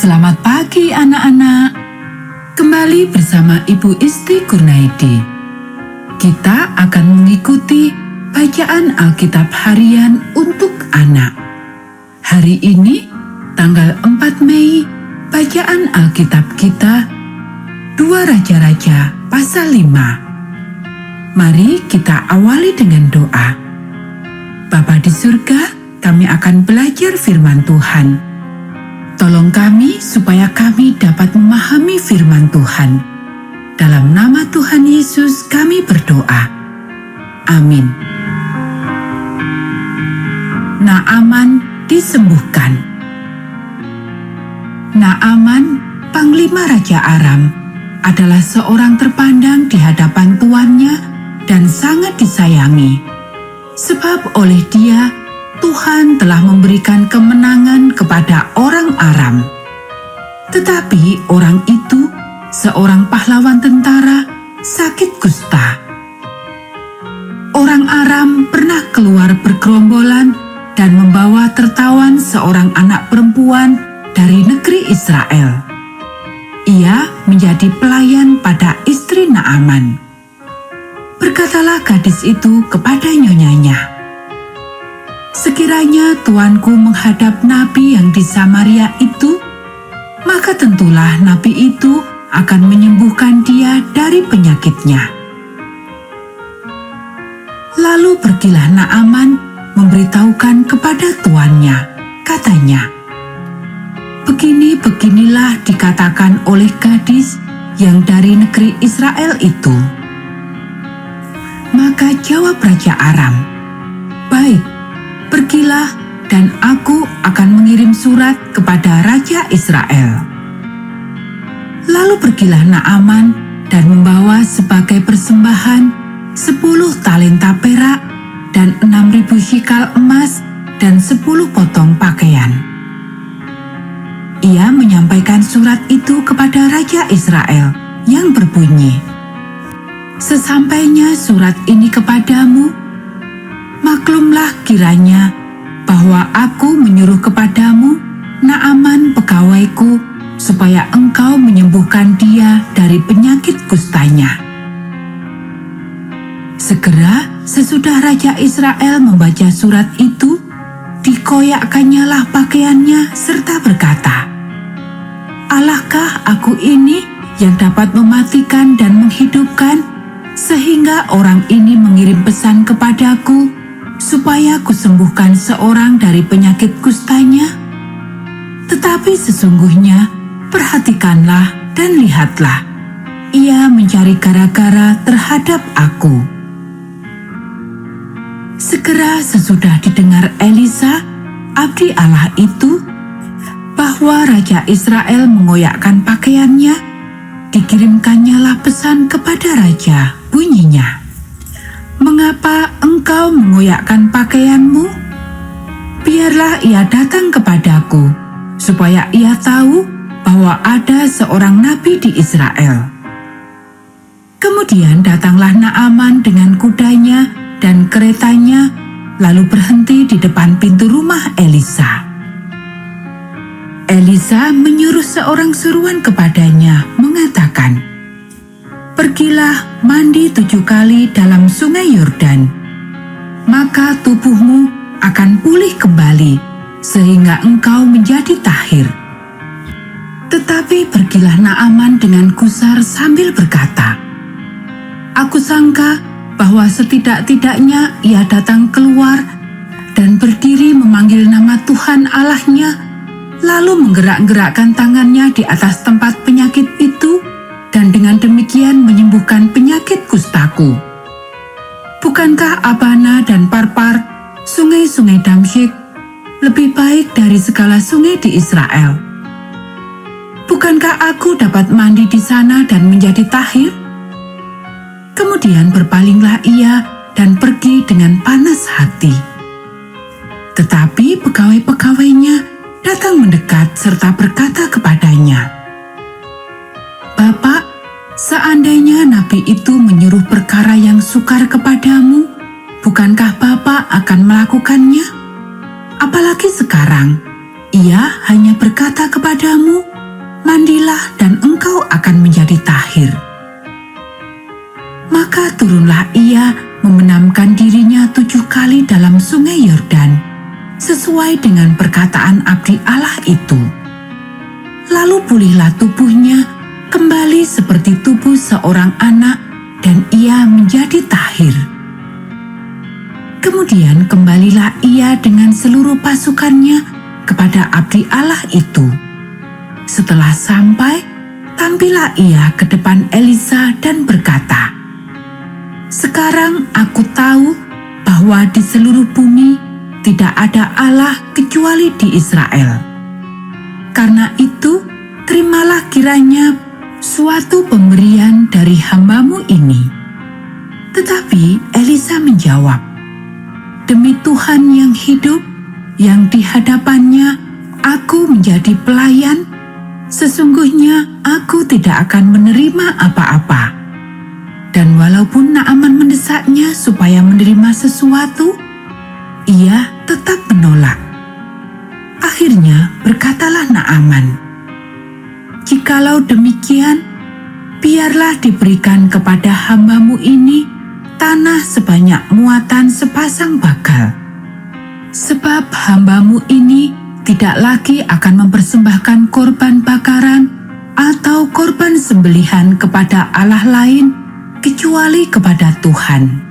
Selamat pagi anak-anak. Kembali bersama Ibu Isti Kurnaidi. Kita akan mengikuti bacaan Alkitab harian untuk anak. Hari ini, tanggal 4 Mei, bacaan Alkitab kita 2 Raja-Raja pasal 5. Mari kita awali dengan doa. Bapa di surga, kami akan belajar firman Tuhan. Tolong kami supaya kami dapat memahami firman Tuhan. Dalam nama Tuhan Yesus kami berdoa. Amin. Naaman disembuhkan. Naaman, panglima Raja Aram, adalah seorang terpandang di hadapan tuannya dan sangat disayangi. Sebab oleh dia, Tuhan telah memberikan kemenangan kepada orang Aram. Tetapi orang itu, seorang pahlawan tentara, sakit kusta. Orang Aram pernah keluar bergerombolan dan membawa tertawan seorang anak perempuan dari negeri Israel. Ia menjadi pelayan pada istri Naaman. Berkatalah gadis itu kepada nyonyanya, "Sekiranya tuanku menghadap nabi yang di Samaria itu, maka tentulah nabi itu akan menyembuhkan dia dari penyakitnya." Lalu pergilah Naaman memberitahukan kepada tuannya, katanya, "Begini-beginilah dikatakan oleh gadis yang dari negeri Israel itu." Maka jawab Raja Aram, "Baik, pergilah dan aku akan mengirim surat kepada Raja Israel." Lalu pergilah Naaman dan membawa sebagai persembahan 10 talenta perak dan 6.000 shikal emas dan 10 potong pakaian. Ia menyampaikan surat itu kepada Raja Israel yang berbunyi, "Sesampainya surat ini kepadamu, maklumlah kiranya bahwa aku menyuruh kepadamu Naaman pegawaiku supaya engkau menyembuhkan dia dari penyakit kustanya." Segera sesudah Raja Israel membaca surat itu, dikoyakkannyalah pakaiannya serta berkata, "Allahkah aku ini yang dapat mematikan dan menghidupkan, sehingga orang ini mengirim pesan kepadaku supaya kusembuhkan seorang dari penyakit kustanya? Tetapi sesungguhnya, perhatikanlah dan lihatlah, ia mencari gara-gara terhadap aku." Segera sesudah didengar Elisa, abdi Allah itu, bahwa Raja Israel mengoyakkan pakaiannya, dikirimkannyalah pesan kepada raja, bunyinya, "Mengapa engkau mengoyakkan pakaianmu? Biarlah ia datang kepadaku, supaya ia tahu bahwa ada seorang nabi di Israel." Kemudian datanglah Naaman dengan kudanya dan keretanya, lalu berhenti di depan pintu rumah Elisa. Elisa menyuruh seorang suruhan kepadanya, mengatakan, "Pergilah mandi 7 kali dalam sungai Yordan, maka tubuhmu akan pulih kembali, sehingga engkau menjadi tahir." Tetapi pergilah Naaman dengan gusar sambil berkata, "Aku sangka bahwa setidak-tidaknya ia datang keluar dan berdiri memanggil nama Tuhan Allahnya, lalu menggerak-gerakkan tangannya di atas tempat penyakit itu, dan dengan demikian menyembuhkan penyakit kustaku. Bukankah Abana dan Parpar, sungai-sungai Damsyik, lebih baik dari segala sungai di Israel? Bukankah aku dapat mandi di sana dan menjadi tahir?" Kemudian berpalinglah ia dan pergi dengan panas hati. Tetapi pegawai-pegawainya datang mendekat serta berkata kepadanya, "Bapak, seandainya nabi itu menyuruh perkara yang sukar kepadamu, bukankah Bapak akan melakukannya? Apalagi sekarang, ia hanya berkata kepadamu, Yordan, sesuai dengan perkataan abdi Allah itu. Lalu pulihlah tubuhnya kembali seperti tubuh seorang anak, dan ia menjadi tahir. Kemudian kembalilah ia dengan seluruh pasukannya kepada abdi Allah itu. Setelah sampai, tampillah ia ke depan Elisa dan berkata, "Sekarang aku tahu bahwa di seluruh bumi tidak ada Allah kecuali di Israel. Karena itu, terimalah kiranya suatu pemberian dari hambamu ini." Tetapi Elisa menjawab, "Demi Tuhan yang hidup, yang di hadapannya aku menjadi pelayan, sesungguhnya aku tidak akan menerima apa-apa." Dan walaupun Naaman mendesaknya supaya menerima sesuatu, ia tetap menolak. Akhirnya berkatalah Naaman, "Jikalau demikian, biarlah diberikan kepada hambamu ini tanah sebanyak muatan sepasang bakal. Sebab hambamu ini tidak lagi akan mempersembahkan korban bakaran atau korban sembelihan kepada Allah lain kecuali kepada Tuhan.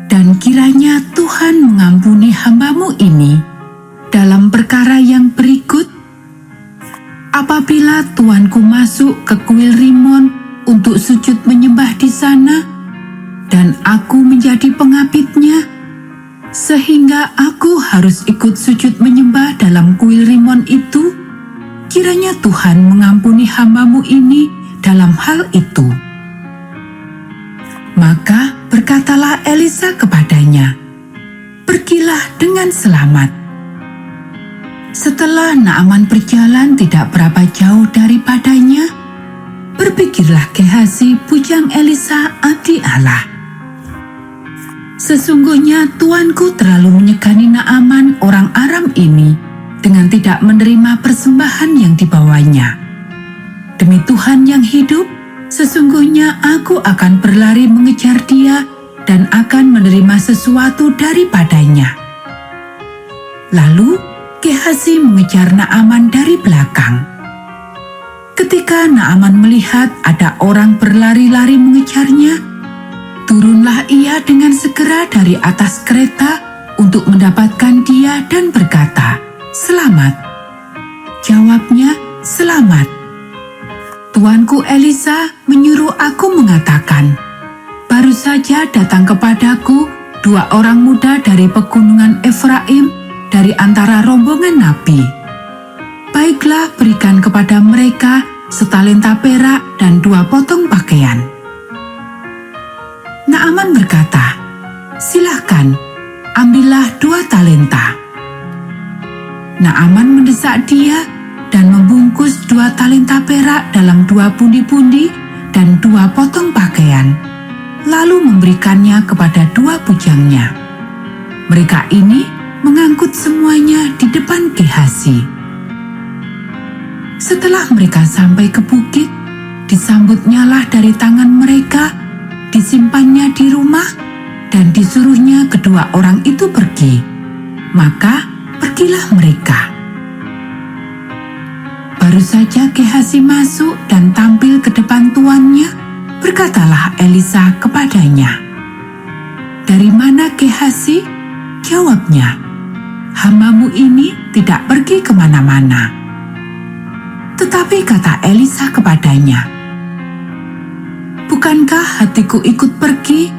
Dan kiranya Tuhan mengampuni hambamu ini dalam perkara yang berikut. Apabila tuanku masuk ke kuil Rimon untuk sujud menyembah di sana, dan aku menjadi pengabitnya, sehingga aku harus ikut sujud menyembah dalam kuil Rimon itu, kiranya Tuhan mengampuni hambamu ini dalam hal itu." Maka berkatalah Elisa kepadanya, "Pergilah dengan selamat." Setelah Naaman berjalan tidak berapa jauh daripadanya, berpikirlah Gehazi bujang Elisa abdi Allah, "Sesungguhnya tuanku terlalu menyegani Naaman orang Aram ini dengan tidak menerima persembahan yang dibawanya. Demi Tuhan yang hidup, sesungguhnya aku akan berlari mengejar dia dan akan menerima sesuatu daripadanya." Lalu Gehazi mengejar Naaman dari belakang. Ketika Naaman melihat ada orang berlari-lari mengejarnya, turunlah ia dengan segera dari atas kereta untuk mendapatkan dia dan berkata, "Selamat." Jawabnya, "Selamat." Tuanku Elisa menyuruh aku mengatakan, "Baru saja datang kepadaku 2 orang muda dari pegunungan Efraim dari antara rombongan nabi. Baiklah, berikan kepada mereka setalenta perak dan 2 potong pakaian." Naaman berkata, "Silahkan, ambillah 2 talenta." Naaman mendesak dia dan membungkus 2 talenta perak dalam 2 pundi-pundi dan 2 potong pakaian, lalu memberikannya kepada 2 bujangnya. Mereka ini mengangkut semuanya di depan Gehazi. Setelah mereka sampai ke bukit, disambutnyalah dari tangan mereka, disimpannya di rumah, dan disuruhnya kedua orang itu pergi. Maka pergilah mereka. Baru saja Gehazi masuk dan tampil ke depan tuannya, berkatalah Elisa kepadanya, "Dari mana Gehazi?" Jawabnya, "Hambamu ini tidak pergi kemana-mana." Tetapi kata Elisa kepadanya, "Bukankah hatiku ikut pergi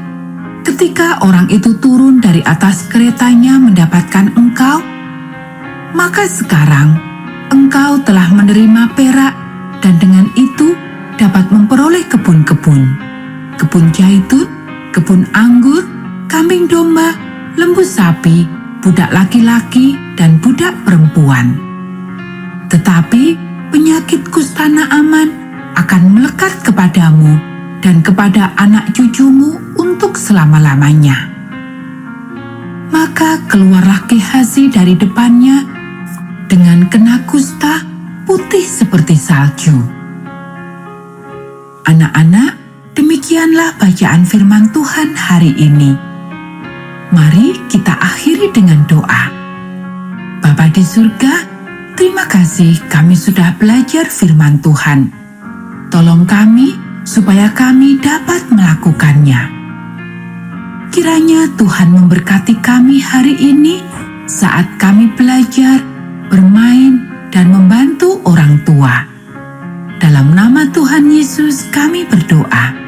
ketika orang itu turun dari atas keretanya mendapatkan engkau? Maka sekarang engkau telah menerima perak, dan dengan itu dapat memperoleh kebun-kebun, kebun zaitun, kebun anggur, kambing domba, lembu sapi, budak laki-laki, dan budak perempuan. Tetapi penyakit kusta Naaman akan melekat kepadamu dan kepada anak cucumu untuk selama-lamanya." Maka keluarlah Gehazi dari depannya dengan kena kusta putih seperti salju. Anak-anak, demikianlah bacaan firman Tuhan hari ini. Mari kita akhiri dengan doa. Bapa di surga, terima kasih kami sudah belajar firman Tuhan. Tolong kami supaya kami dapat melakukannya. Kiranya Tuhan memberkati kami hari ini saat kami belajar, bermain, dan membantu orang tua. Dalam nama Tuhan Yesus kami berdoa.